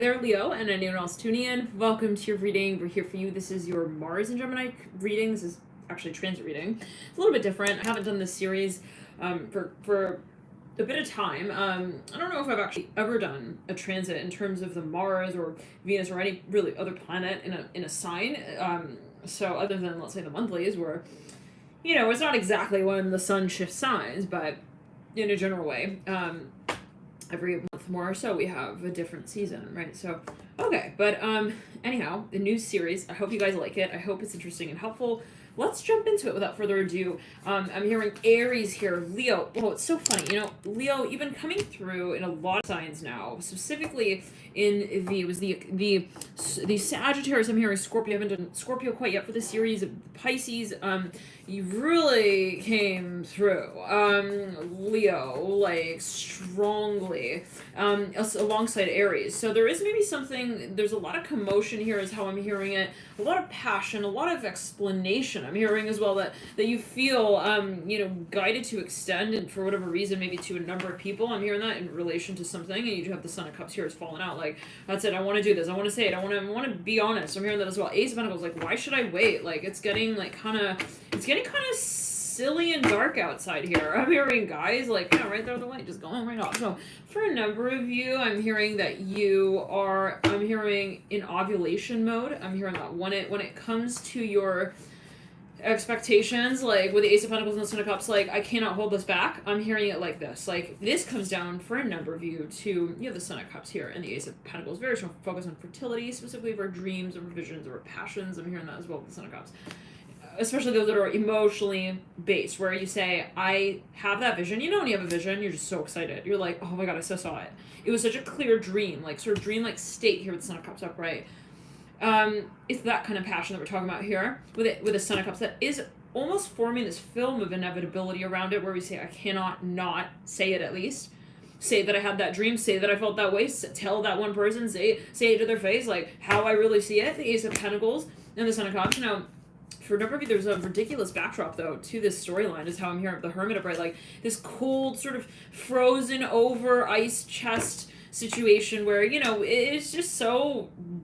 There, Leo, and anyone else tuning in, welcome to your reading. We're here for you. This is your Mars and Gemini reading. This is actually transit reading. It's a little bit different. I haven't done this series for a bit of time. I don't know if I've actually ever done a transit in terms of the Mars or Venus or any really other planet in a sign. So other than, let's say, the monthlies, where, it's not exactly when the sun shifts signs, but in a general way. Every month more or so we have a different season, right? So okay, but anyhow, the new series, I hope you guys like it. I hope it's interesting and helpful. Let's jump into it without further ado. I'm hearing Aries here. Leo. Oh, it's so funny. Leo, you've been coming through in a lot of signs now, specifically in the Sagittarius. I'm hearing Scorpio. I haven't done Scorpio quite yet for the series. Pisces. You really came through. Leo, like, strongly, alongside Aries. So there is maybe something, there's a lot of commotion here is how I'm hearing it. A lot of passion, a lot of explanation. I'm hearing as well that you feel, guided to extend, and for whatever reason, maybe to a number of people. I'm hearing that in relation to something, and you have the Sun of Cups here is falling out. Like, that's it. I want to do this. I want to say it. I want to be honest. I'm hearing that as well. Ace of Pentacles, like, why should I wait? Like, it's getting kind of silly and dark outside here. I'm hearing guys like, yeah, right there the light, just going right off. So for a number of you, I'm hearing that I'm hearing in ovulation mode. I'm hearing that when it comes to your expectations, like with the Ace of Pentacles and the Sun of Cups, like, I cannot hold this back. I'm hearing it like this. Like, this comes down for a number of you to, the Sun of Cups here and the Ace of Pentacles. Very strong focus on fertility, specifically for dreams or visions or passions. I'm hearing that as well with the Sun of Cups. Especially those that are emotionally based, where you say, I have that vision. When you have a vision, you're just so excited. You're like, oh my god, I so saw it. It was such a clear dream, like sort of dream-like state here with the Sun of Cups upright. It's that kind of passion that we're talking about here with the Sun of Cups that is almost forming this film of inevitability around it, where we say, I cannot not say it at least. Say that I had that dream, say that I felt that way, tell that one person, say it to their face, like how I really see it. The Ace of Pentacles and the Sun of Cups. Now, for a number of you, there's a ridiculous backdrop, though, to this storyline, is how I'm hearing the Hermit upright, like this cold, sort of frozen over ice chest situation where, it's just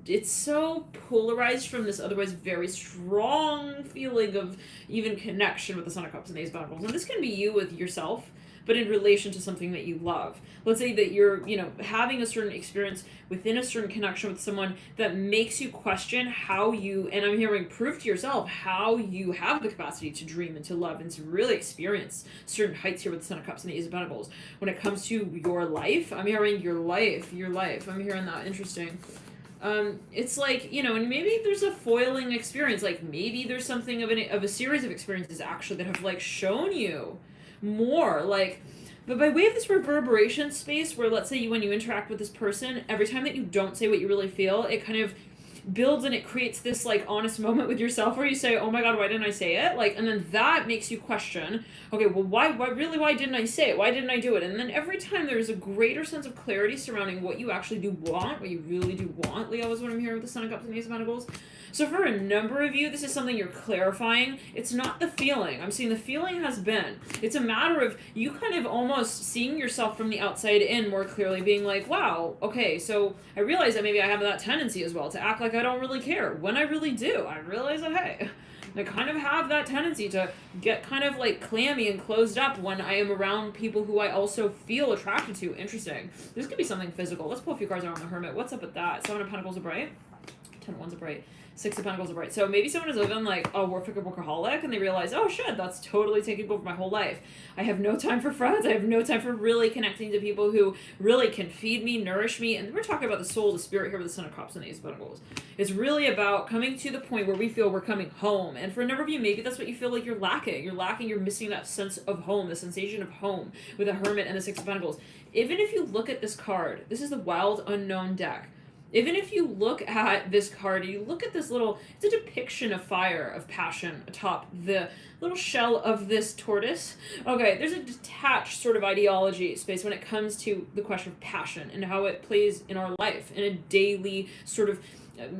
it's so polarized from this otherwise very strong feeling of even connection with the Sun of Cups and the Ace of Pentacles. And this can be you with yourself, but in relation to something that you love. Let's say that you're, having a certain experience within a certain connection with someone that makes you question how you, and I'm hearing proof to yourself, how you have the capacity to dream and to love and to really experience certain heights here with the Sun of Cups and the Ace of Pentacles. When it comes to your life, I'm hearing your life. I'm hearing that. Interesting. It's like, and maybe there's a foiling experience, like maybe there's something of a series of experiences actually that have like shown you more, like, but by way of this reverberation space where, let's say, when you interact with this person, every time that you don't say what you really feel, it kind of builds and it creates this like honest moment with yourself where you say, oh my god, why didn't I say it? Like, and then that makes you question, okay, well, why didn't I say it? Why didn't I do it? And then every time there's a greater sense of clarity surrounding what you actually do want, what you really do want, Leo, is what I'm hearing with the Sun of Cups and the Ace of Pentacles. So for a number of you, this is something you're clarifying. It's not the feeling. I'm seeing the feeling has been. It's a matter of you kind of almost seeing yourself from the outside in more clearly, being like, wow, okay, so I realize that maybe I have that tendency as well to act like I don't really care. When I really do, I realize that, hey, I kind of have that tendency to get kind of like clammy and closed up when I am around people who I also feel attracted to. Interesting. This could be something physical. Let's pull a few cards around the Hermit. What's up with that? Seven of Pentacles are bright. 10 of Wands are bright. Six of Pentacles are bright. So maybe someone is living like a workaholic and they realize, oh shit, that's totally taking over my whole life. I have no time for friends. I have no time for really connecting to people who really can feed me, nourish me. And we're talking about the soul, the spirit here with the Sun of Cups and the Ace of Pentacles. It's really about coming to the point where we feel we're coming home. And for a number of you, maybe that's what you feel like you're lacking. You're missing that sense of home, the sensation of home with the Hermit and the Six of Pentacles. Even if you look at this card, this is the Wild Unknown deck. Even if you look at this card, you look at this it's a depiction of fire, of passion atop the little shell of this tortoise. Okay, there's a detached sort of ideology space when it comes to the question of passion and how it plays in our life in a daily sort of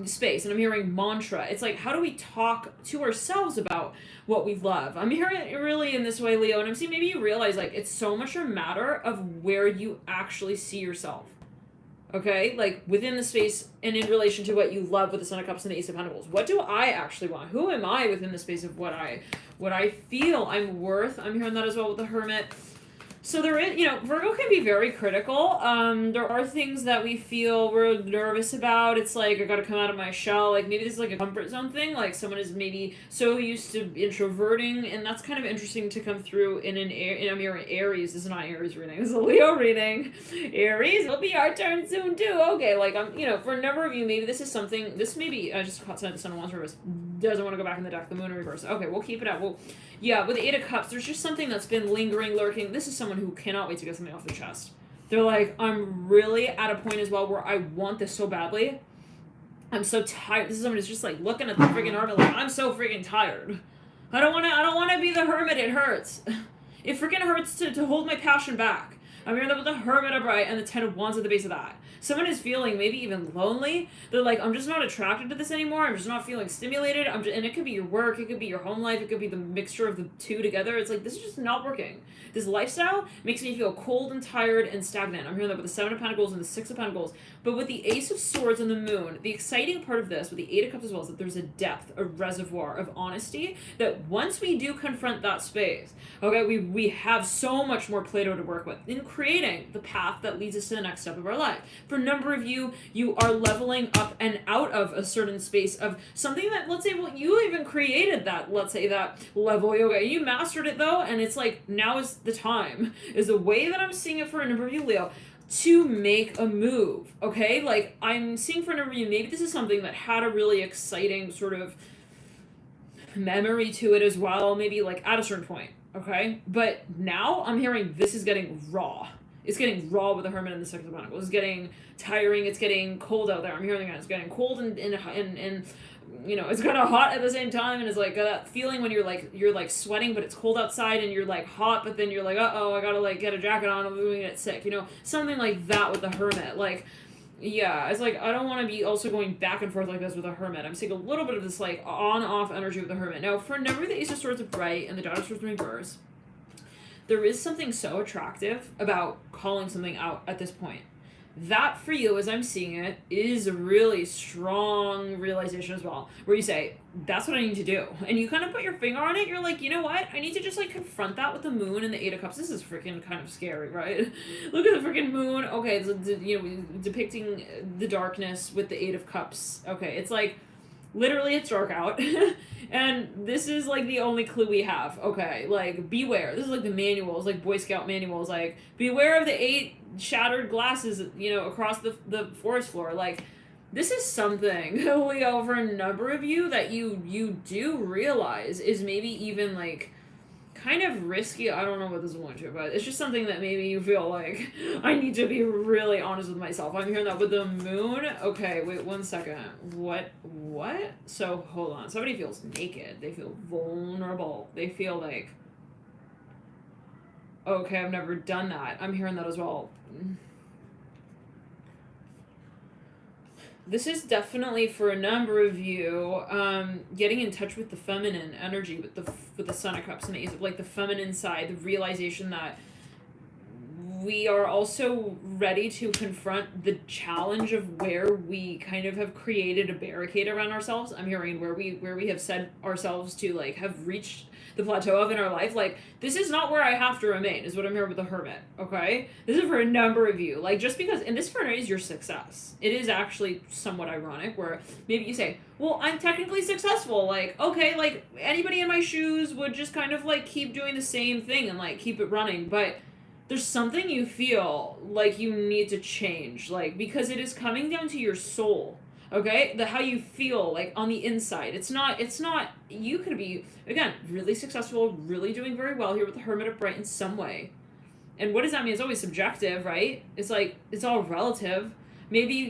space. And I'm hearing mantra. It's like, how do we talk to ourselves about what we love? I'm hearing it really in this way, Leo, and I'm seeing maybe you realize like it's so much a matter of where you actually see yourself. Okay, like within the space and in relation to what you love with the Son of Cups and the Ace of Pentacles. What do I actually want? Who am I within the space of what I feel I'm worth? I'm hearing that as well with the Hermit. So there is, Virgo can be very critical. There are things that we feel we're nervous about. It's like, I gotta come out of my shell. Like, maybe this is like a comfort zone thing. Like, someone is maybe so used to introverting, and that's kind of interesting to come through in I'm hearing Aries. This is not Aries reading. This is a Leo reading. Aries, it'll be our turn soon, too. Okay, like, for a number of you, maybe this is something, this maybe, I just caught the Sun of Wands reverse. Doesn't want to go back in the deck, the Moon in reverse. Okay, we'll keep it up. Yeah, with the Eight of Cups, there's just something that's been lingering, lurking. This is someone who cannot wait to get something off their chest. They're like, I'm really at a point as well where I want this so badly. I'm so tired. This is someone who's just like looking at the freaking Hermit like, I'm so freaking tired. I don't want to be the Hermit. It hurts. It freaking hurts to hold my passion back. I'm hearing that with the Hermit upright and the Ten of Wands at the base of that. Someone is feeling maybe even lonely. They're like, I'm just not attracted to this anymore. I'm just not feeling stimulated. And it could be your work. It could be your home life. It could be the mixture of the two together. It's like, this is just not working. This lifestyle makes me feel cold and tired and stagnant. I'm hearing that with the Seven of Pentacles and the Six of Pentacles. But with the Ace of Swords and the Moon, the exciting part of this, with the Eight of Cups as well, is that there's a depth, a reservoir of honesty that once we do confront that space, okay, we have so much more Play-Doh to work with in creating the path that leads us to the next step of our life. For a number of you, you are leveling up and out of a certain space of something that, let's say, well, you even created that, let's say, that level yoga. You mastered it, though, and it's like, now is the time, is the way that I'm seeing it for a number of you, Leo, to make a move, okay? Like, I'm seeing for a number of you, maybe this is something that had a really exciting sort of memory to it as well, maybe, like, at a certain point, okay? But now I'm hearing this is getting raw. It's getting raw with the Hermit and the Six of Pentacles. It's getting tiring. It's getting cold out there. I'm hearing that it's getting cold and it's kind of hot at the same time, and it's like that feeling when you're like sweating, but it's cold outside, and you're like hot, but then you're like, uh-oh, I gotta like get a jacket on, I'm going to get sick, something like that with the Hermit. Like, yeah, it's like, I don't want to be also going back and forth like this with a Hermit. I'm seeing a little bit of this like on-off energy with the Hermit. Now, for a number of the Ace of Swords upright and the Dart of Swords in reverse, there is something so attractive about calling something out at this point. That for you, as I'm seeing it, is a really strong realization as well, where you say, that's what I need to do. And you kind of put your finger on it. You're like, you know what? I need to just like confront that with the Moon and the Eight of Cups. This is freaking kind of scary, right? Look at the freaking Moon. Okay, depicting the darkness with the Eight of Cups. Okay, it's like, literally it's dark out. And this is like the only clue we have. Okay, like, beware. This is like the manuals, like Boy Scout manuals, like, beware of the 8 shattered glasses, across the forest floor. Like, this is something, Leo, for a number of you that you do realize is maybe even like kind of risky. I don't know what this is going to, but it's just something that maybe you feel like, I need to be really honest with myself. I'm hearing that with the Moon. Okay, wait 1 second. What? So, hold on. Somebody feels naked. They feel vulnerable. They feel like, okay, I've never done that. I'm hearing that as well. This is definitely for a number of you, getting in touch with the feminine energy, with the Son of Cups and Ace of, like, the feminine side, the realization that we are also ready to confront the challenge of where we kind of have created a barricade around ourselves. I'm hearing where we have said ourselves to, like, have reached the plateau of in our life. Like, this is not where I have to remain, is what I'm hearing with the Hermit, okay? This is for a number of you. Like, just because, and this for is your success. It is actually somewhat ironic, where maybe you say, well, I'm technically successful. Like, okay, like, anybody in my shoes would just kind of, like, keep doing the same thing and, like, keep it running. But there's something you feel like you need to change, like, because it is coming down to your soul. Okay, how you feel, like, on the inside. It's not, you could be, again, really successful, really doing very well here with the Hermit upright in some way. And what does that mean? It's always subjective, right? It's like, it's all relative. Maybe,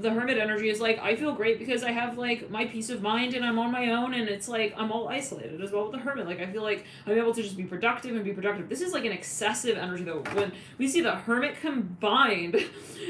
the Hermit energy is like, I feel great because I have, like, my peace of mind and I'm on my own, and it's like, I'm all isolated as well with the Hermit. Like, I feel like I'm able to just be productive and be productive. This is like an excessive energy, though. When we see the Hermit combined,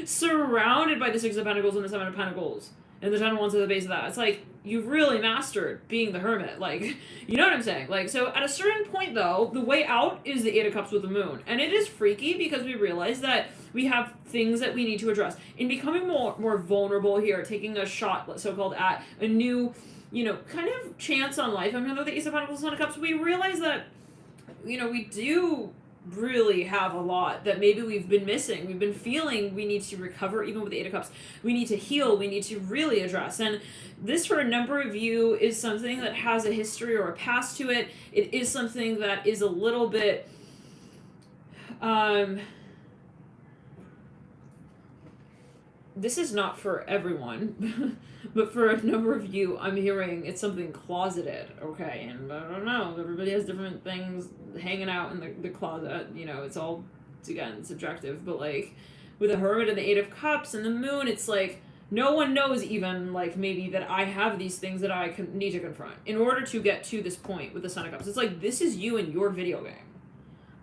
surrounded by the Six of Pentacles and the Seven of Pentacles, and the Ten of Wands at the base of that, it's like, you've really mastered being the Hermit. Like, you know what I'm saying? Like, so at a certain point, though, the way out is the Eight of Cups with the Moon. And it is freaky because we realize that We have things that we need to address. In becoming more vulnerable here, taking a shot, so-called, at a new, kind of chance on life. I mean, though the Ace of Pentacles, Son of Cups, we realize that, we do really have a lot that maybe we've been missing. We've been feeling we need to recover, even with the Eight of Cups. We need to heal. We need to really address. And this, for a number of you, is something that has a history or a past to it. It is something that is a little bit, this is not for everyone, but for a number of you, I'm hearing it's something closeted, okay? And I don't know, everybody has different things hanging out in the closet, it's all, again, subjective, but like, with the Hermit and the Eight of Cups and the Moon, it's like, no one knows even, like, maybe that I have these things that I need to confront in order to get to this point with the Son of Cups. It's like, this is you in your video game.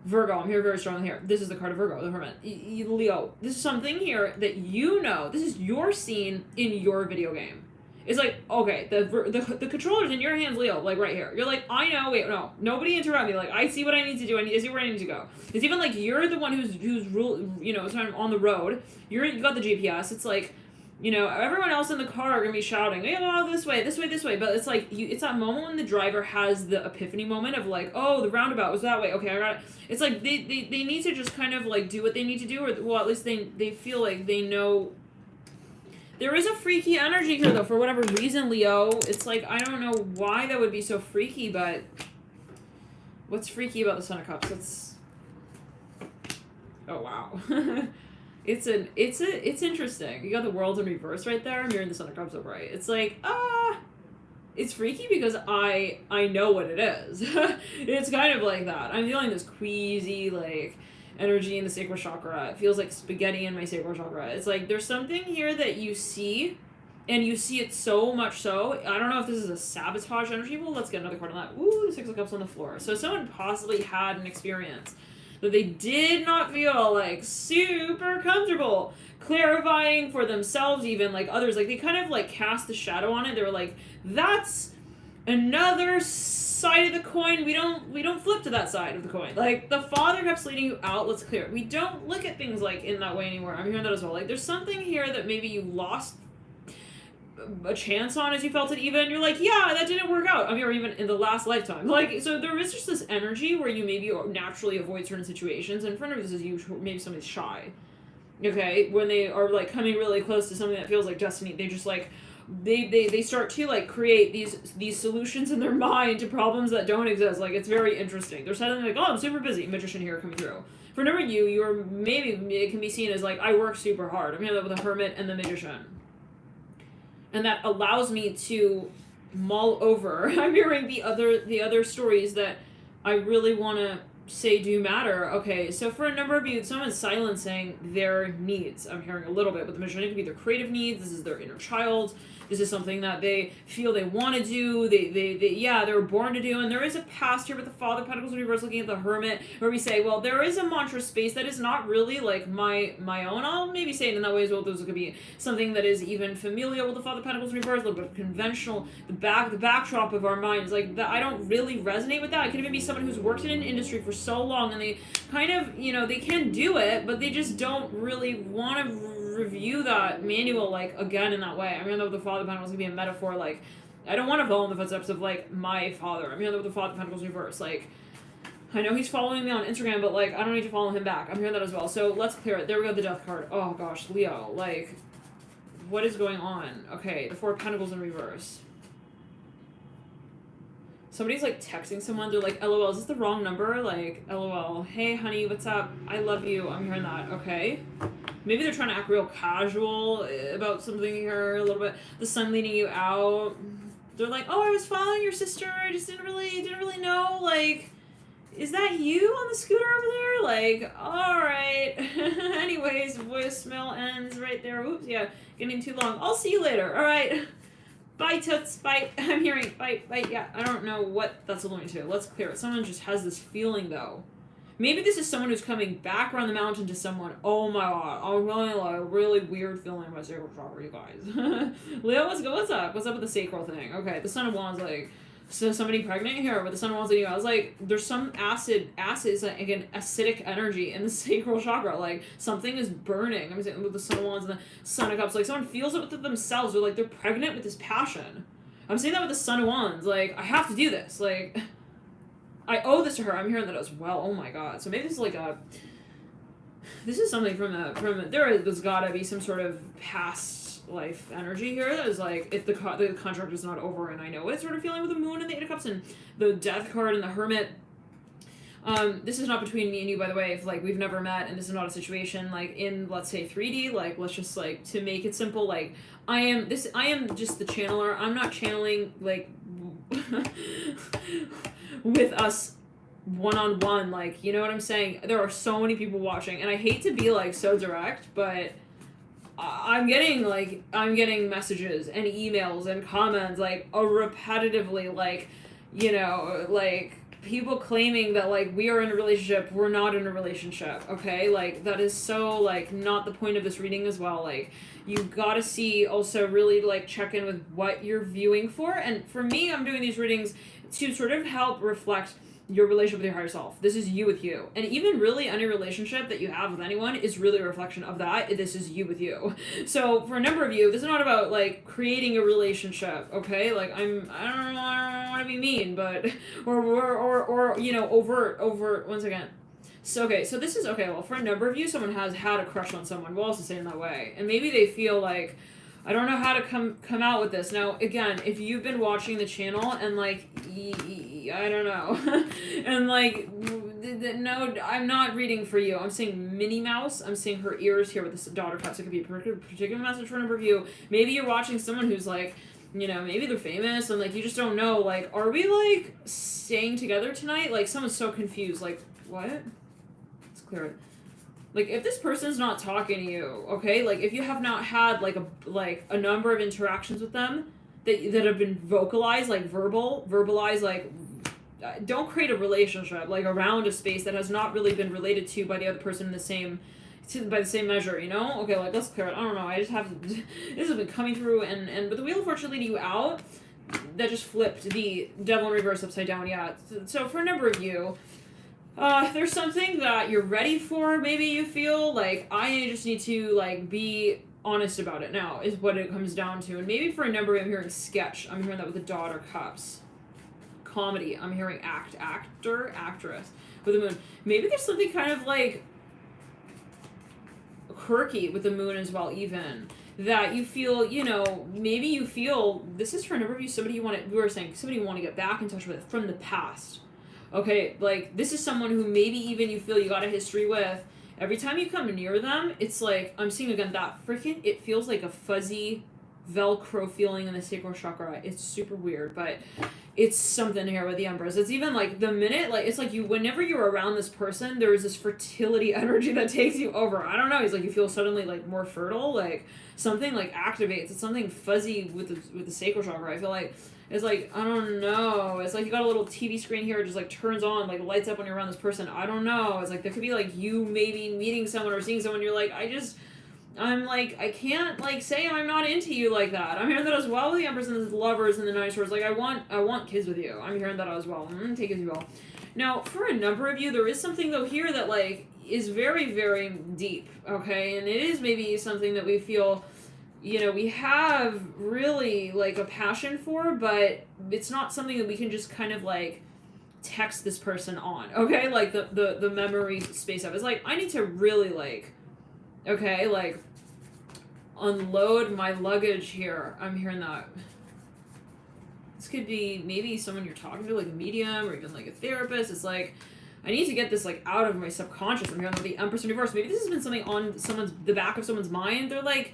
Virgo, I'm here very strongly here. This is the card of Virgo, the Hermit. Leo, this is something here that this is your scene in your video game. It's like, okay, the controller's in your hands, Leo, like right here. You're like, I know, wait, no, nobody interrupt me. Like, I see what I need to do. I need to see where I need to go. It's even like you're the one who's kind of on the road. You got the GPS. It's like, everyone else in the car are gonna be shouting, hey, oh, this way, this way, this way. But it's like, it's that moment when the driver has the epiphany moment of like, oh, the roundabout was that way. Okay, I got it. It's like they need to just kind of like do what they need to do, or well, at least they feel like they know. There is a freaky energy here though, for whatever reason, Leo. It's like, I don't know why that would be so freaky, but what's freaky about the Son of Cups? It's, oh wow. It's interesting. You got the World in reverse right there. I'm hearing the Son of Cups upright. It's like, it's freaky because I know what it is. It's kind of like that. I'm feeling this queasy, like, energy in the sacral chakra. It feels like spaghetti in my sacral chakra. It's like, there's something here that you see, and you see it so much so. I don't know if this is a sabotage energy. Well, let's get another card on that. Ooh, the Six of Cups on the floor. So someone possibly had an experience that they did not feel like super comfortable clarifying for themselves, even like others, like they kind of like cast the shadow on it. They were like, that's another side of the coin. We don't flip to that side of the coin. Like, the Father kept leading you out. Let's clear it. We don't look at things like in that way anymore. I'm hearing that as well. Like, there's something here that maybe you lost a chance on as you felt it even. You're like, yeah, that didn't work out. I mean, or even in the last lifetime. Like, so there is just this energy where you maybe naturally avoid certain situations. And for this is you, maybe somebody's shy. Okay? When they are, like, coming really close to something that feels like destiny, they just, like, they start to, like, create these solutions in their mind to problems that don't exist. Like, it's very interesting. They're suddenly like, oh, I'm super busy. Magician here coming through. For a number of you, you're maybe, it can be seen as, like, I work super hard. I'm hearing that with the Hermit and the Magician. And that allows me to mull over. I'm hearing the other stories that I really want to say do matter. Okay, so for a number of you, someone's silencing their needs. I'm hearing a little bit, but the Magician, it could be their creative needs. This is their inner child. This is something that they feel they want to do. They were born to do. And there is a past here with the Father of Pentacles in reverse looking at the Hermit, where we say, well, there is a mantra space that is not really like my own. I'll maybe say it in that way as well. Those could be something that is even familial with the Father of Pentacles in reverse, a little bit conventional. The backdrop of our mind is like that. I don't really resonate with that. I could even be someone who's worked in an industry for so long, and they kind of, they can do it, but they just don't really want to review that manual, like, again in that way. I mean, the Father of Pentacles can be a metaphor, like, I don't want to follow in the footsteps of, like, my father. I mean, the Father of Pentacles reverse, like, I know he's following me on Instagram, but, like, I don't need to follow him back. I'm hearing that as well. So let's clear it. There we go, the Death card. Oh gosh, Leo, like, what is going on? Okay, the Four of Pentacles in reverse. Somebody's, like, texting someone. They're like, LOL, is this the wrong number? Like, LOL, hey, honey, what's up? I love you. I'm hearing that. Okay. Maybe they're trying to act real casual about something here a little bit. The Sun leading you out. They're like, oh, I was following your sister. I just didn't really know. Like, is that you on the scooter over there? Like, all right. Anyways, voicemail ends right there. Oops, yeah, getting too long. I'll see you later. All right. Bye, toots. Bye. I'm hearing bye. Yeah, I don't know what that's alluding to. Let's clear it. Someone just has this feeling, though. Maybe this is someone who's coming back around the mountain to someone. Oh my god. I'm feeling like a really weird feeling in my sacral chakra, you guys. Leo, what's up? What's up with the sacral thing? Okay, the Son of Wands, like, So somebody pregnant here with the Sun of Wands. I was like, there's some acid is like an acidic energy in the sacral chakra. Like something is burning. I'm saying with the Sun of Wands and the Sun of Cups. Like someone feels it with themselves. They're like they're pregnant with this passion. I'm saying that with the Sun of Wands. Like I have to do this. Like I owe this to her. I'm hearing that as well. Oh my god. So maybe this is like a. This is something there's gotta be some sort of past life energy here that is like if the contract is not over, and I know it's sort of feeling with the Moon and the Eight of Cups and the Death card and the Hermit. This is not between me and you, by the way, if like we've never met and this is not a situation like in, let's say, 3D, like let's just like to make it simple, like I am just the channeler. I'm not channeling like with us one-on-one, like, you know what I'm saying? There are so many people watching, and I hate to be like so direct, but I'm getting messages and emails and comments like repetitively, like, you know, like people claiming that like we are in a relationship, we're not in a relationship. Okay, like that is so like not the point of this reading as well. Like you gotta see, also really like check in with what you're viewing for. And for me, I'm doing these readings to sort of help reflect your relationship with your higher self. This is you with you. And even really any relationship that you have with anyone is really a reflection of that. This is you with you. So for a number of you, this is not about like creating a relationship, okay? Like I don't want to be mean, but or you know, overt once again. So okay, so this is okay, well for a number of you, someone has had a crush on someone. We'll also say in that way. And maybe they feel like I don't know how to come out with this. Now, again, if you've been watching the channel and like, I don't know, and like, no, I'm not reading for you. I'm saying Minnie Mouse. I'm seeing her ears here with this daughter cups. It could be a particular message for a number of you. Maybe you're watching someone who's like, you know, maybe they're famous and like you just don't know. Like, are we like staying together tonight? Like, someone's so confused. Like, what? Let's clear it. Like, if this person's not talking to you, okay, like, if you have not had, like a number of interactions with them that have been vocalized, like, verbalized, like, don't create a relationship, like, around a space that has not really been related to by the other person in by the same measure, you know? Okay, like, let's clear it. I don't know, I just have, this has been coming through, but the Wheel of Fortune leading you out, that just flipped the Devil in Reverse upside down, yeah. So, for a number of you, there's something that you're ready for, maybe you feel like I just need to like be honest about it now is what it comes down to. And maybe for a number I'm hearing sketch, I'm hearing that with the Daughter Cups. Comedy, I'm hearing actor, actress with the Moon. Maybe there's something kind of like quirky with the Moon as well, even that you feel, you know, maybe you feel this is for a number of you, somebody you were saying somebody you want to get back in touch with from the past. Okay, like, this is someone who maybe even you feel you got a history with. Every time you come near them, it's like, I'm seeing again that freaking, it feels like a fuzzy Velcro feeling in the sacral chakra. It's super weird, but it's something here with the Empress. It's even like the minute, like, it's like whenever you're around this person, there is this fertility energy that takes you over. I don't know, it's like you feel suddenly like more fertile, like something like activates. It's something fuzzy with the sacral chakra. I feel like it's like, I don't know. It's like you got a little TV screen here, it just like turns on, like lights up when you're around this person. I don't know. It's like there could be like you maybe meeting someone or seeing someone. You're like, I'm like, I can't like say I'm not into you like that. I'm hearing that as well with the Empress and the Lovers and the Nine of Swords. Like I want kids with you. I'm hearing that as well. I'm gonna take it as well. Now, for a number of you, there is something though here that like is very, very deep. Okay, and it is maybe something that we feel, you know, we have really like a passion for, but it's not something that we can just kind of like text this person on, okay? Like the memory space of it. It's like, I need to really like, okay, like unload my luggage here. I'm hearing that. This could be maybe someone you're talking to, like a medium or even like a therapist. It's like, I need to get this like out of my subconscious. I'm hearing the Empress in Reverse. Maybe this has been something on the back of someone's mind. They're like,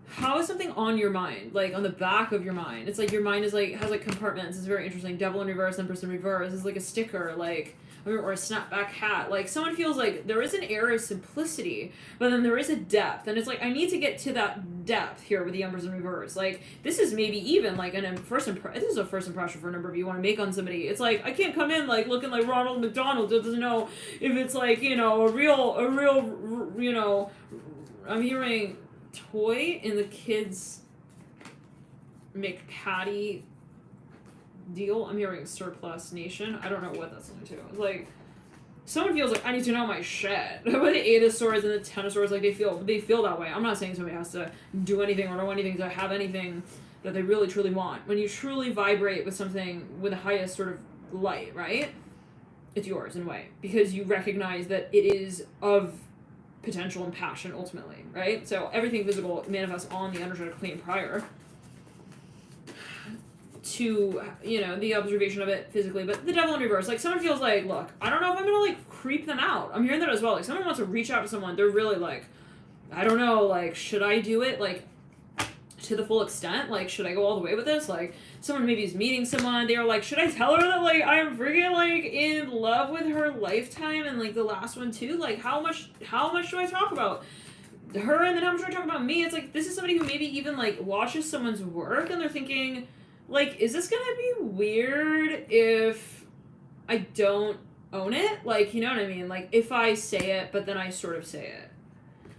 how is something on your mind, like on the back of your mind? It's like your mind is like has like compartments. It's very interesting. Devil in Reverse, Empress in Reverse is like a sticker, like or a snapback hat. Like someone feels like there is an air of simplicity, but then there is a depth, and it's like I need to get to that depth here with the Empress in Reverse. Like this is maybe even like this is a first impression for a number of you want to make on somebody. It's like I can't come in like looking like Ronald McDonald that doesn't know if it's like, you know, a real you know. I'm hearing toy in the kids McPatty deal. I'm hearing surplus nation. I don't know what that's linked to. It's like, someone feels like, I need to know my shit. With the 8 of Swords and the 10 of Swords, like, they feel that way. I'm not saying somebody has to do anything or know anything to have anything that they really, truly want. When you truly vibrate with something with the highest sort of light, right? It's yours, in a way. Because you recognize that it is of potential and passion, ultimately, right? So everything physical manifests on the energetic plane prior to, you know, the observation of it physically. But the devil in reverse, like, someone feels like, look, I don't know if I'm gonna, like, creep them out. I'm hearing that as well. Like, someone wants to reach out to someone, they're really like, I don't know, like, should I do it, like, to the full extent? Like, should I go all the way with this? Like, someone maybe is meeting someone, they're like, should I tell her that, like, I'm freaking, like, in love with her lifetime, and, like, the last one too? Like, how much do I talk about her, and then how much do I talk about me? It's like, this is somebody who maybe even, like, watches someone's work, and they're thinking, like, is this gonna be weird if I don't own it? Like, you know what I mean? Like, if I say it, but then I sort of say it.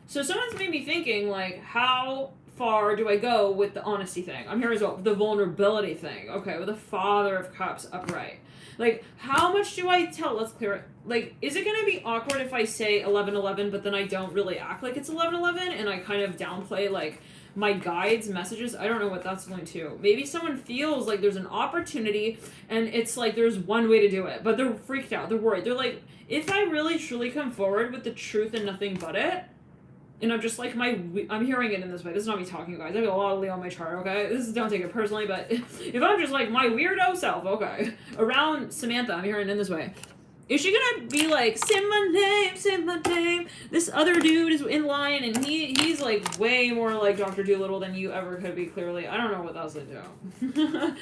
So someone's maybe thinking, like, how far do I go with the honesty thing? I'm here as well, the vulnerability thing. Okay, with the Father of Cups upright. Like, how much do I tell? Let's clear it. Like, is it gonna be awkward if I say 11:11, but then I don't really act like it's 11:11, and I kind of downplay, like, my guides' messages? I don't know what that's going to. Maybe someone feels like there's an opportunity, and it's like there's one way to do it, but they're freaked out, they're worried. They're like, if I really truly come forward with the truth and nothing but it, and I'm just like I'm hearing it in this way. This is not me talking, guys. I have a lot of Leo on my chart, okay? Don't take it personally, but if I'm just like my weirdo self, okay, around Samantha, I'm hearing it in this way. Is she gonna be like, say my name? This other dude is in line, and he's like way more like Dr. Doolittle than you ever could be, clearly. I don't know what else they do.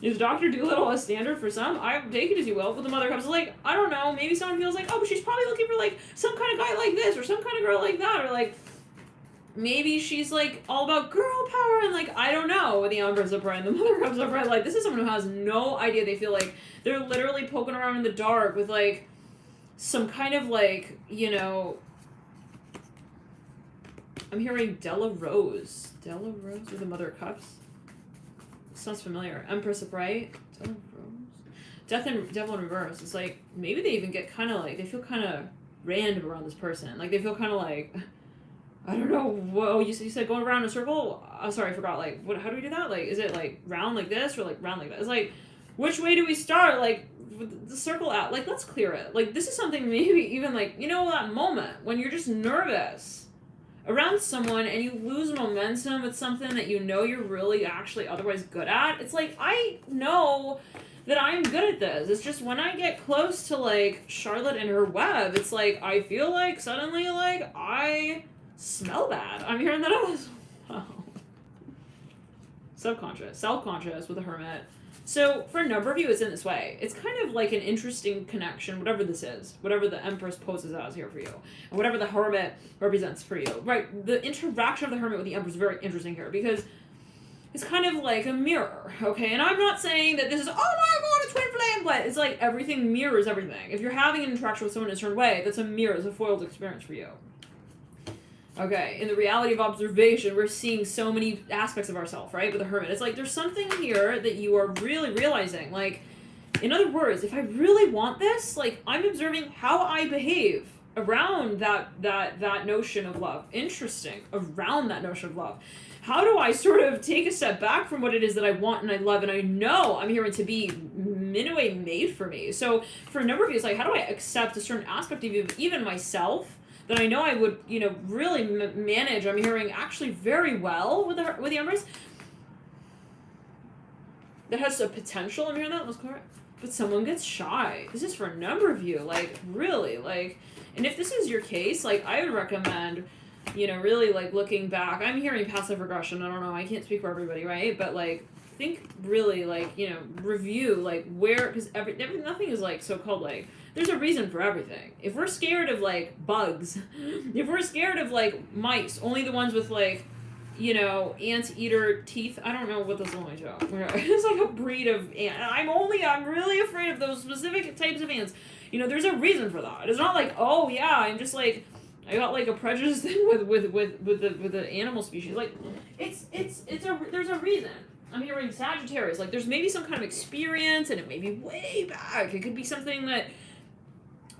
Is Dr. Doolittle a standard for some? I take it as you will. But the Mother Cups, like, I don't know, maybe someone feels like, oh, but she's probably looking for like some kind of guy like this, or some kind of girl like that, or like, maybe she's like all about girl power, and like, I don't know, with the Empress upright and the Mother Cups upright. Like, this is someone who has no idea. They feel like they're literally poking around in the dark with like some kind of like, you know, I'm hearing Della Rose with the Mother of Cups. Sounds familiar. Empress upright, Della Rose, Death and Devil in reverse. It's like maybe they even get kind of like, they feel kind of random around this person. Like, they feel kind of like, I don't know. Whoa, you said going around in a circle? I'm sorry, I forgot. Like, what? How do we do that? Like, is it like round like this or like round like that? It's like, which way do we start? Like, with the circle out. Like, let's clear it. Like, this is something maybe even like, you know, that moment when you're just nervous around someone and you lose momentum with something that you know you're really actually otherwise good at. It's like, I know that I'm good at this. It's just when I get close to like Charlotte and her web, it's like I feel like suddenly like I smell bad. I'm hearing that as well. Subconscious, self-conscious with a Hermit. So for a number of you, it's in this way. It's kind of like an interesting connection, whatever this is, whatever the Empress poses as here for you, and whatever the Hermit represents for you. Right, the interaction of the Hermit with the Empress is very interesting here, because it's kind of like a mirror, okay? And I'm not saying that this is, oh my god, a twin flame, but it's like everything mirrors everything. If you're having an interaction with someone in a certain way, that's a mirror, it's a foiled experience for you. Okay, in the reality of observation, we're seeing so many aspects of ourselves, right? With the Hermit. It's like there's something here that you are really realizing. Like, in other words, if I really want this, like, I'm observing how I behave around that notion of love. Interesting. Around that notion of love. How do I sort of take a step back from what it is that I want and I love and I know I'm hearing to be in a way made for me? So for a number of you, it's like, how do I accept a certain aspect of even myself that I know I would, you know, really manage, I'm hearing, actually very well with the Empress. That has a potential, I'm hearing that, was correct. But someone gets shy. This is for a number of you, like, really, like, and if this is your case, like, I would recommend, you know, really, like, looking back. I'm hearing passive regression, I don't know, I can't speak for everybody, right? But, like, think really, like, you know, review, like, where, because nothing is, like, so-called, like, there's a reason for everything. If we're scared of, like, bugs, if we're scared of, like, mice, only the ones with, like, you know, anteater teeth, I don't know what those only do. It's like a breed of ant. I'm really afraid of those specific types of ants. You know, there's a reason for that. It's not like, oh, yeah, I'm just, like, I got, like, a prejudice thing with the animal species. Like, there's a reason I'm hearing Sagittarius. Like, there's maybe some kind of experience, and it may be way back. It could be something that...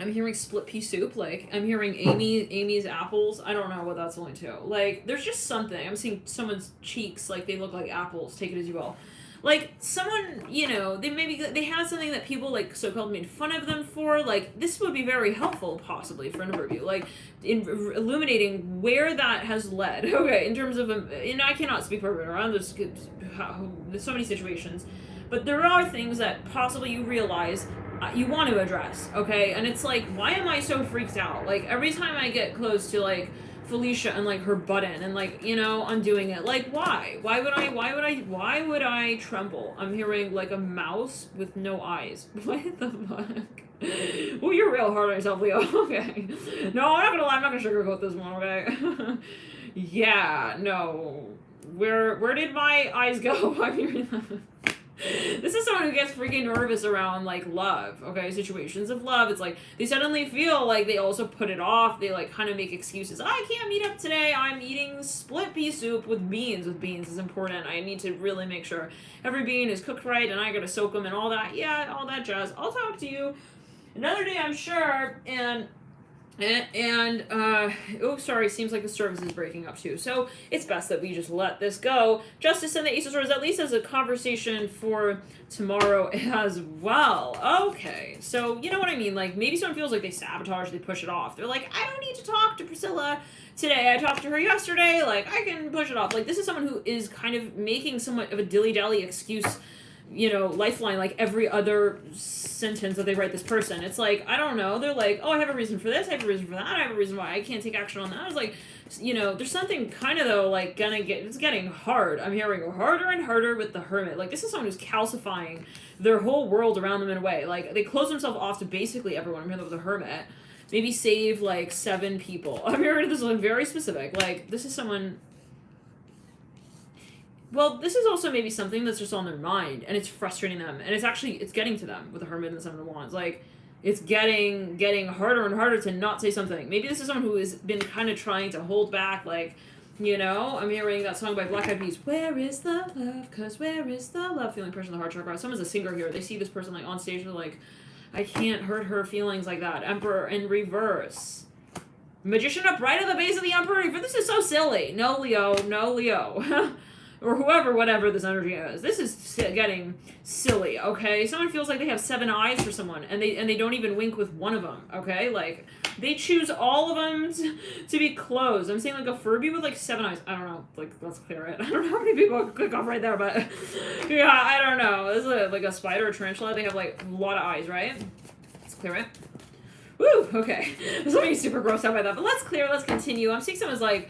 I'm hearing split pea soup. Like, I'm hearing Amy's apples. I don't know what that's linked to. Like, there's just something. I'm seeing someone's cheeks, like, they look like apples. Take it as you will. Like, someone, you know, they have something that people, like, so-called made fun of them for. Like, this would be very helpful, possibly, for a number of you. Like, in illuminating where that has led. Okay, in terms of, and I cannot speak for everyone, there's so many situations. But there are things that possibly you realize you want to address, okay? And it's like, why am I so freaked out? Like, every time I get close to, like, Felicia and, like, her button and, like, you know, undoing it. Like, why? Why would I tremble? I'm hearing, like, a mouse with no eyes. What the fuck? Well, you're real hard on yourself, Leo. Okay. No, I'm not gonna lie. I'm not gonna sugarcoat this one, okay? Yeah, no. Where did my eyes go? I'm hearing that. This is someone who gets freaking nervous around, like, love, okay? Situations of love. It's like, they suddenly feel like they also put it off. They, like, kind of make excuses. I can't meet up today. I'm eating split pea soup with beans. Beans is important. I need to really make sure every bean is cooked right, and I gotta soak them and all that. Yeah, all that jazz. I'll talk to you another day, I'm sure, oh, sorry, seems like the service is breaking up too. So it's best that we just let this go. Justice and the Ace of Swords, at least as a conversation for tomorrow as well. Okay, so you know what I mean? Like, maybe someone feels like they sabotage, they push it off. They're like, I don't need to talk to Priscilla today. I talked to her yesterday. Like, I can push it off. Like, this is someone who is kind of making somewhat of a dilly-dally excuse, you know, lifeline, like every other sentence that they write this person. It's like, I don't know, they're like, oh, I have a reason for this, I have a reason for that, I have a reason why I can't take action on that. I was like, you know, there's something kind of, though, like, it's getting hard. I'm hearing harder and harder with the Hermit. Like, this is someone who's calcifying their whole world around them in a way. Like, they close themselves off to basically everyone. I'm hearing with the Hermit. Maybe save, like, 7 people. I'm hearing this one very specific. Like, this is someone... Well, this is also maybe something that's just on their mind, and it's frustrating them, and it's getting to them with the Hermit and the Seven of Wands. Like, it's getting harder and harder to not say something. Maybe this is someone who has been kind of trying to hold back, like, you know, I'm hearing that song by Black Eyed Peas, where is the love, 'cause where is the love, feeling pressure in the heart chakra. Someone's a singer here, they see this person, like, on stage, they're like, I can't hurt her feelings like that. Emperor in reverse. Magician upright at the base of the Emperor. This is so silly. No, Leo. No, Leo. Or whoever, whatever this energy is. This is getting silly, okay? Someone feels like they have 7 eyes for someone, and they don't even wink with one of them, okay? Like, they choose all of them to be closed. I'm saying, like, a Furby with, like, 7 eyes. I don't know. Like, let's clear it. I don't know how many people click off right there, but... yeah, I don't know. This is like a spider or tarantula. They have, like, a lot of eyes, right? Let's clear it. Woo! Okay. Somebody's super grossed out by that, but let's clear. Let's continue. I'm seeing someone's, like...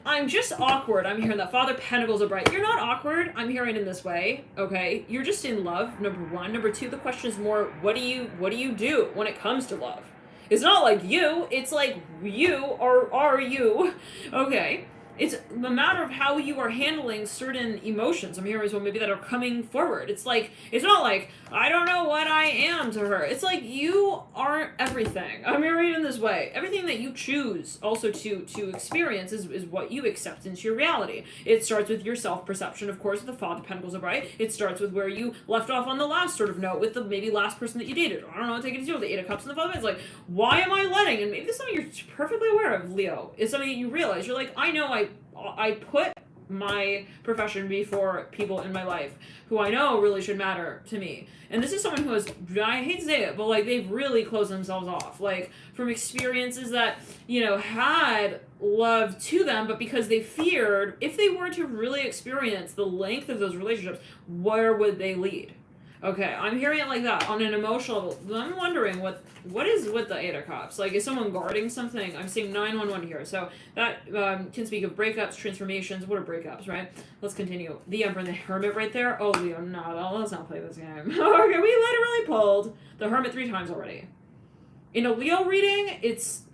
I'm just awkward. I'm hearing that Father Pentacles are bright. You're not awkward. I'm hearing in this way. Okay. You're just in love. Number 1. Number 2, the question is more, what do you do when it comes to love? It's not like you. It's like you or are you. Okay. It's a matter of how you are handling certain emotions. I'm hearing as well, maybe that are coming forward. It's like, it's not like, I don't know what I am to her. It's like, you aren't everything. I'm hearing it in this way. Everything that you choose also to experience is what you accept into your reality. It starts with your self-perception, of course, with the Father of Pentacles are bright. It starts with where you left off on the last sort of note with the maybe last person that you dated. I don't know, take it easy with the 8 of Cups and the Father. It's like, why am I letting? And maybe this is something you're perfectly aware of, Leo. It's something that you realize. You're like, I know I put my profession before people in my life who I know really should matter to me. And this is someone who has, I hate to say it, but like they've really closed themselves off. Like from experiences that, you know, had love to them, but because they feared if they were to really experience the length of those relationships, where would they lead? Okay, I'm hearing it like that on an emotional level. I'm wondering what is with the 8 of Cups? Like, is someone guarding something? I'm seeing 911 here, so that can speak of breakups, transformations. What are breakups, right? Let's continue. The Emperor and the Hermit right there. Oh, Leo, no, let's not play this game. Okay, we literally pulled the Hermit 3 times already. In a Leo reading, it's...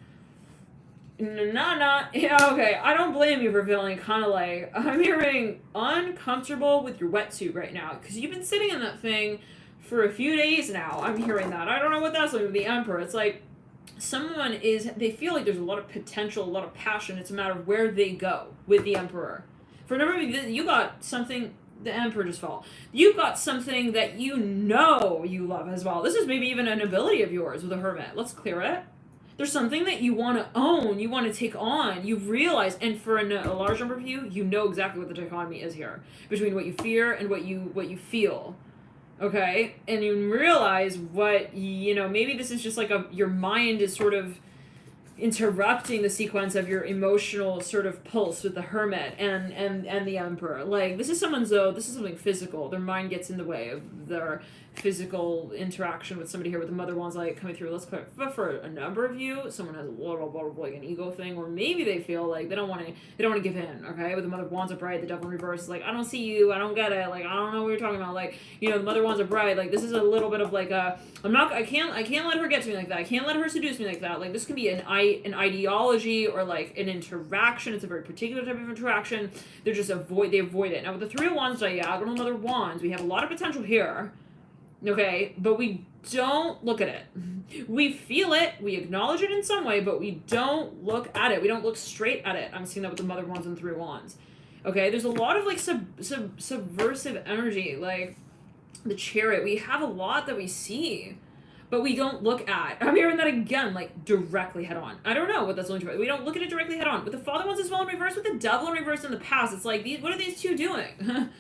Yeah, okay, I don't blame you for feeling kind of like, I'm hearing uncomfortable with your wetsuit right now, because you've been sitting in that thing for a few days now. I'm hearing that. I don't know what that's like with the Emperor. It's like, they feel like there's a lot of potential, a lot of passion. It's a matter of where they go with the Emperor. For a number of you, you got something the Emperor just fell. You've got something that you know you love as well. This is maybe even an ability of yours with the Hermit. Let's clear it. There's something that you want to own, you want to take on, you realize, and for a large number of you, you know exactly what the dichotomy is here between what you fear and what you feel. Okay? And you realize what, maybe this is just like your mind is sort of interrupting the sequence of your emotional sort of pulse with the Hermit and the Emperor. Like, this is something physical. Their mind gets in the way of their physical interaction with somebody here with the Mother Wands, like, coming through. Let's clear. But for a number of you, someone has a little bit of like an ego thing, or maybe they feel like they don't want to give in. Okay, with the Mother Wands upright, the Devil in reverse is like, I don't see you, I don't get it, like, I don't know what you're talking about. Like, the Mother Wands upright, like, this is a little bit of like I can't let her get to me like that. I can't let her seduce me like that. Like, this can be an ideology or like an interaction. It's a very particular type of interaction. They avoid it. Now with the Three of Wands diagonal Mother Wands, we have a lot of potential here. Okay, but we don't look at it. We feel it, we acknowledge it in some way, but we don't look at it. We don't look straight at it. I'm seeing that with the Mother Wands and Three of Wands. Okay, there's a lot of like subversive energy, like the Chariot. We have a lot that we see, but we don't look at. I'm hearing that again, like directly head on. I don't know what that's going to be. We don't look at it directly head on. With the Father Wands as well in reverse, with the Devil in reverse in the past, it's like, what are these two doing?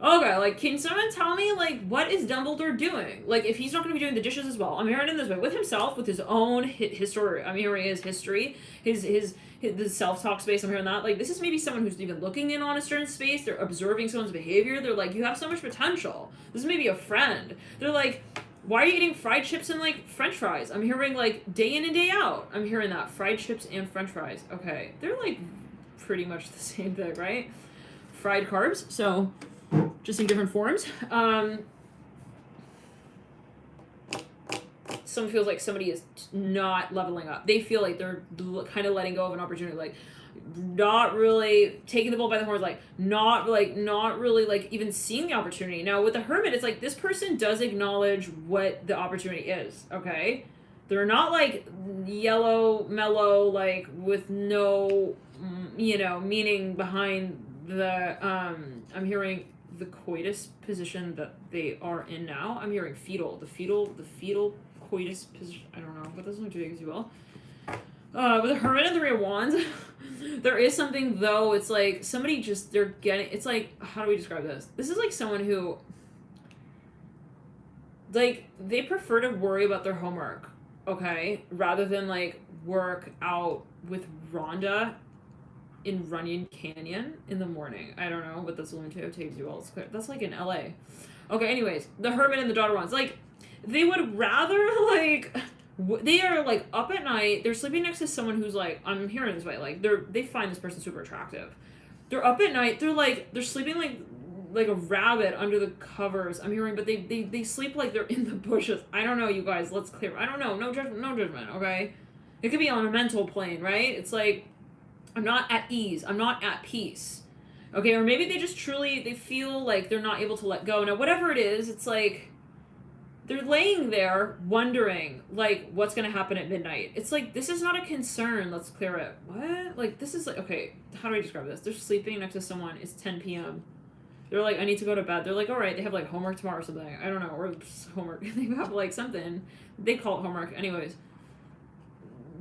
Okay, like, can someone tell me, like, what is Dumbledore doing? Like, if he's not going to be doing the dishes as well, I'm hearing it this way, with himself, with his own history, I'm hearing his history, the self-talk space, I'm hearing that. Like, this is maybe someone who's even looking in on a certain space, they're observing someone's behavior, they're like, you have so much potential. This is maybe a friend. They're like, why are you eating fried chips and, like, french fries? I'm hearing, like, day in and day out. I'm hearing that. Fried chips and french fries. Okay. They're, like, pretty much the same thing, right? Fried carbs, so just in different forms. Someone feels like somebody is not leveling up. They feel like they're kind of letting go of an opportunity, like not really taking the bull by the horns, like not really like even seeing the opportunity. Now with the Hermit, it's like this person does acknowledge what the opportunity is, okay? They're not like yellow, mellow, like with no, meaning behind the, I'm hearing the coitus position that they are in now. I'm hearing the fetal coitus position. I don't know, but that's not too big as you will. With the Hermit and the Three of Wands, there is something though, it's like somebody it's like, how do we describe this? This is like someone who, like, they prefer to worry about their homework, okay, rather than like work out with Rhonda in Runyon Canyon in the morning. I don't know, but that's only two takes you all. It's clear. That's like in LA. Okay, anyways, the Hermit and the Daughter Wands, like, they would rather, like, they are, like, up at night, they're sleeping next to someone who's, like, I'm hearing this way, like, they find this person super attractive. They're up at night, they're sleeping, like a rabbit under the covers, I'm hearing, but they sleep like they're in the bushes. I don't know, you guys, let's clear, I don't know, no judgment, okay? It could be on a mental plane, right? It's like, I'm not at ease, I'm not at peace. Okay, or maybe they just they feel like they're not able to let go. Now, whatever it is, it's like, they're laying there wondering, like, what's going to happen at midnight. It's like, this is not a concern, let's clear it. What? Like, this is like, okay, how do I describe this? They're sleeping next to someone, it's 10 p.m. They're like, I need to go to bed. They're like, all right, they have, like, homework tomorrow or something. I don't know, or homework. They have, like, something. They call it homework. Anyways.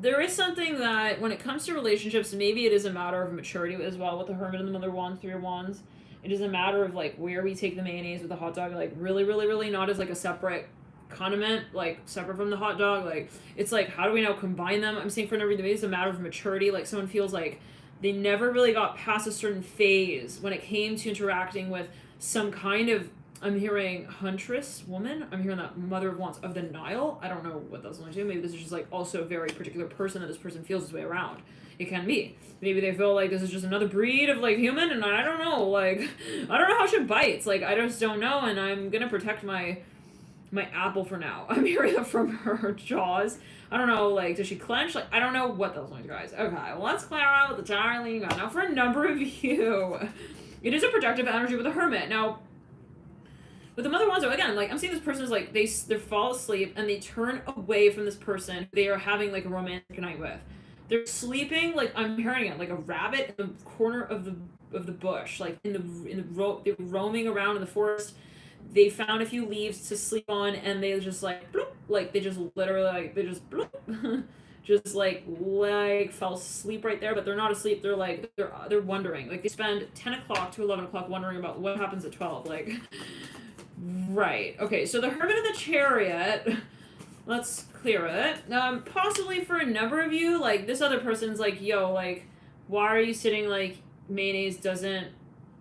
There is something that, when it comes to relationships, maybe it is a matter of maturity as well with the Hermit and the Mother Wands, Three of Wands. It is a matter of, like, where we take the mayonnaise with the hot dog, like, really, really, really not as, like, a separate condiment, like, separate from the hot dog. Like, it's like, how do we now combine them? I'm saying for no reason, maybe it's a matter of maturity. Like, someone feels like they never really got past a certain phase when it came to interacting with some kind of, I'm hearing huntress woman. I'm hearing that Mother of Wands of the Nile. I don't know what that's going to do. Maybe this is just like also a very particular person that this person feels his way around. It can be. Maybe they feel like this is just another breed of like human, and I don't know. Like, I don't know how she bites. Like, I just don't know, and I'm gonna protect my apple for now. I'm hearing that from her jaws. I don't know. Like, does she clench? Like, I don't know what those ones, guys. Okay, well, let's clear out with the darling. Now, for a number of you, it is a protective energy with a Hermit. Now, with the Mother Wands, again, like, I'm seeing this person is like, they fall asleep and they turn away from this person they are having like a romantic night with. They're sleeping, like, I'm hearing it, like a rabbit in the corner of the bush, like they're roaming around in the forest. They found a few leaves to sleep on, and they just like bloop, like they just literally like they just bloop, just like fell asleep right there. But they're not asleep. They're like they're wondering. Like they spend 10 o'clock to 11 o'clock wondering about what happens at 12. Like, right. Okay. So the Hermit of the Chariot. Let's clear it. Possibly for a number of you, like this other person's like, yo, like, why are you sitting like mayonnaise doesn't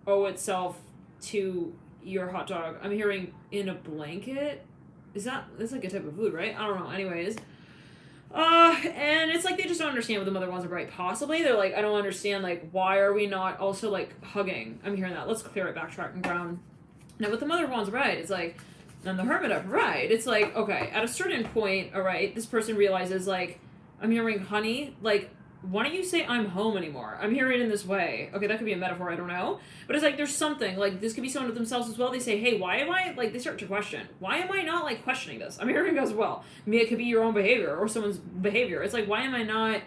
owe itself to your hot dog? I'm hearing in a blanket. That's like a type of food, right? I don't know. Anyways. And it's like they just don't understand what the mother wants to write. Possibly. They're like, I don't understand, like, why are we not also like hugging? I'm hearing that. Let's clear it, backtrack and ground. Now what the mother wants to write is like, and the Hermit upright, it's like, okay, at a certain point, all right, this person realizes, like, I'm hearing, honey, like, why don't you say I'm home anymore? I'm hearing it in this way. Okay, that could be a metaphor, I don't know. But it's like, there's something, like, this could be someone with themselves as well. They say, hey, why am I, like, they start to question. Why am I not, like, questioning this? I'm hearing it as well. Maybe it could be your own behavior or someone's behavior. It's like, why am I not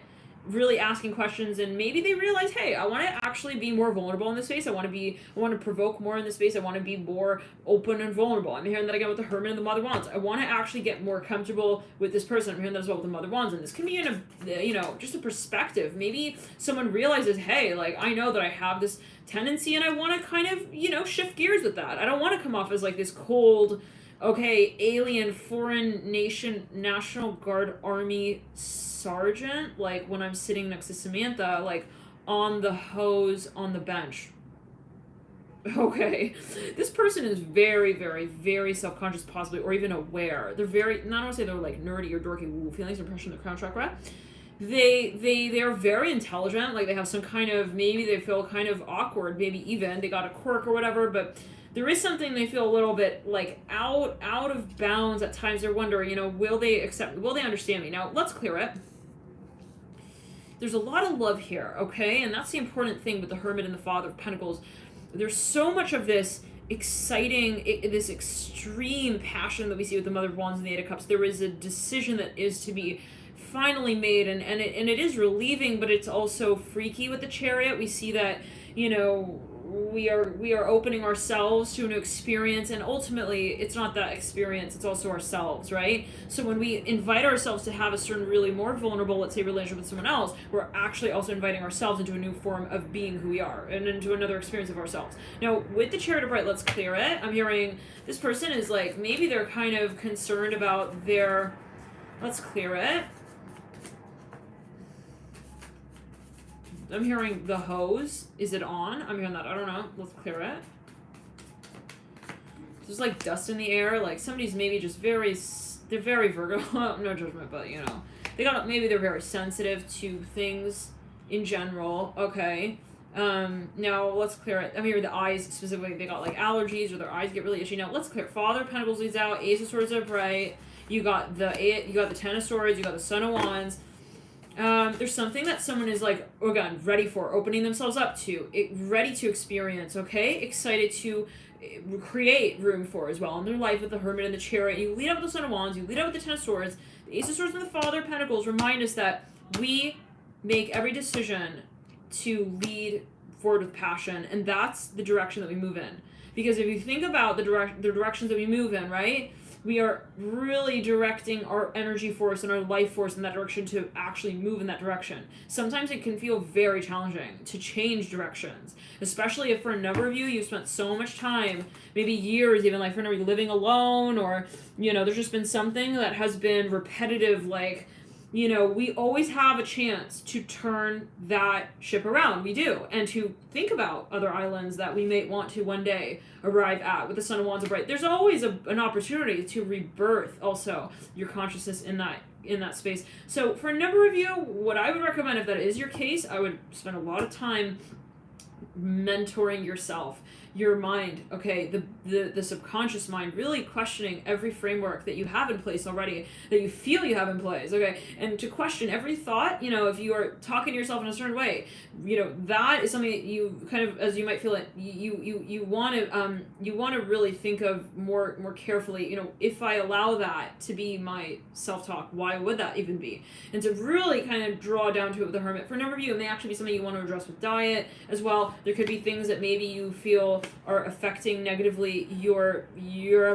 really asking questions? And maybe they realize, hey, I want to actually be more vulnerable in this space. I want to provoke more in this space. I want to be more open and vulnerable. I'm hearing that again with the Hermit and the Mother Wands. I want to actually get more comfortable with this person. I'm hearing that as well with the Mother Wands. And this can be in a, just a perspective. Maybe someone realizes, hey, like, I know that I have this tendency and I want to kind of, shift gears with that. I don't want to come off as like this cold, okay, alien, foreign nation, National Guard Army sergeant, like when I'm sitting next to Samantha, like on the hose on the bench. Okay, this person is very, very, very self-conscious, possibly, or even aware. They're very, not want to say they're like nerdy or dorky, feelings, impression, their crown chakra. They are very intelligent, like they have some kind of, maybe they feel kind of awkward, maybe even, they got a quirk or whatever, but there is something they feel a little bit like out of bounds at times. They're wondering, will they understand me? Now, let's clear it. There's a lot of love here, okay? And that's the important thing with the Hermit and the Father of Pentacles. There's so much of this exciting, this extreme passion that we see with the Mother of Wands and the Eight of Cups. There is a decision that is to be finally made, and it is relieving, but it's also freaky with the Chariot. We see that, we are opening ourselves to a new experience, and ultimately it's not that experience, it's also ourselves, right? So when we invite ourselves to have a certain really more vulnerable, let's say, relationship with someone else, we're actually also inviting ourselves into a new form of being who we are and into another experience of ourselves. Now with the Chariot upright, let's clear it. I'm hearing this person is like, maybe they're kind of concerned about their, let's clear it. I'm hearing the hose. Is it on? I'm hearing that. I don't know. Let's clear it. There's like dust in the air. Like somebody's maybe just they're very Virgo. No judgment, but maybe they're very sensitive to things in general. Okay. Now let's clear it. I'm hearing the eyes specifically. They got like allergies or their eyes get really itchy. Now let's clear it. Father of Pentacles leads out. Ace of Swords upright. You got the Ten of Swords. You got the Son of Wands. There's something that someone is like, again, ready for, opening themselves up to, ready to experience, okay? Excited to create room for as well in their life with the Hermit and the Chariot. You lead up with the Son of Wands, you lead up with the Ten of Swords. The Ace of Swords and the Father of Pentacles remind us that we make every decision to lead forward with passion, and that's the direction that we move in. Because if you think about the directions that we move in, right? We are really directing our energy force and our life force in that direction to actually move in that direction. Sometimes it can feel very challenging to change directions, especially if for a number of you, you've spent so much time, maybe years, even like for a number of you living alone, or, there's just been something that has been repetitive, like, we always have a chance to turn that ship around. We do. And to think about other islands that we may want to one day arrive at with the Son of Wands upright. There's always an opportunity to rebirth also your consciousness in that space. So for a number of you, what I would recommend, if that is your case, I would spend a lot of time mentoring yourself, your mind, okay, the subconscious mind, really questioning every framework that you have in place already, that you feel you have in place, okay, and to question every thought, if you are talking to yourself in a certain way, that is something that you kind of, as you might feel it, you want to really think of more carefully. If I allow that to be my self-talk, why would that even be? And to really kind of draw down to it with the hermit. For a number of you, it may actually be something you want to address with diet as well. There could be things that maybe you feel are affecting negatively your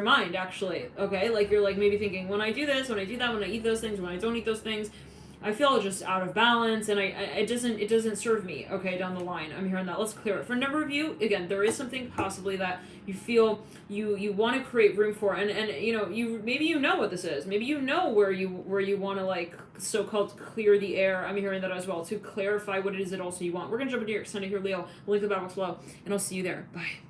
mind, actually, okay? Like you're like maybe thinking, when I do this, when I do that, when I eat those things, when I don't eat those things, I feel just out of balance, and it doesn't serve me, okay, down the line. I'm hearing that. Let's clear it. For a number of you, again, there is something possibly that you feel you want to create room for, and you maybe what this is. Maybe where you want to, like, so-called clear the air. I'm hearing that as well, to clarify what it is that also you want. We're gonna jump into your extended here, Leo. We'll link the bottom below, and I'll see you there. Bye.